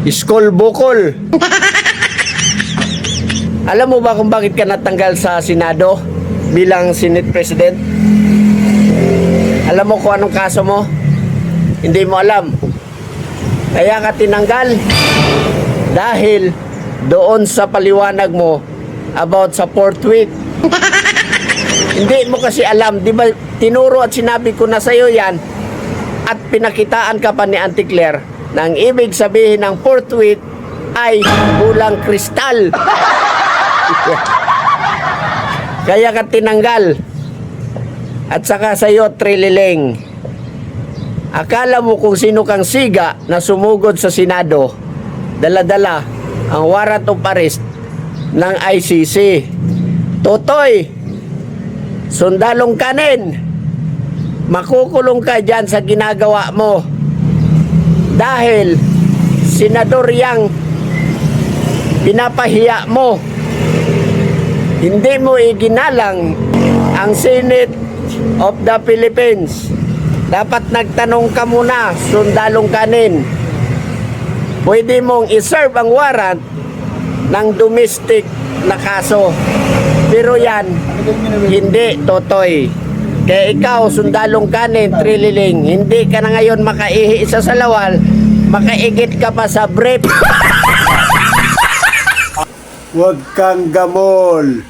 Iskol bukol. Alam mo ba kung bakit ka natanggal sa Senado bilang Senate President? Alam mo kung anong kaso mo? Hindi mo alam. Kaya ka tinanggal dahil doon sa paliwanag mo about sa fourth week. Hindi mo kasi alam, di ba tinuro at sinabi ko na sa'yo yan at pinakitaan ka pa ni Auntie Claire na ang ibig sabihin ng fourth week ay bulang kristal. Kaya ka tinanggal. At saka sa'yo, Trilileng, akala mo kung sino kang siga na sumugod sa Senado, dala-dala ang warrant of arrest ng ICC. Totoy, sundalong kanin, makukulong ka dyan sa ginagawa mo dahil senador yang pinapahiya mo. Hindi mo iginalang ang Senate of the Philippines. Dapat nagtanong ka muna, sundalong kanin. Pwede mong iserve ang warrant ng domestic na kaso. Pero yan, hindi, Totoy. Kaya ikaw, sundalong kanin, Trilileng, hindi ka na ngayon makaihi sa salawal, makaigit ka pa sa brief. Huwag kang gamol.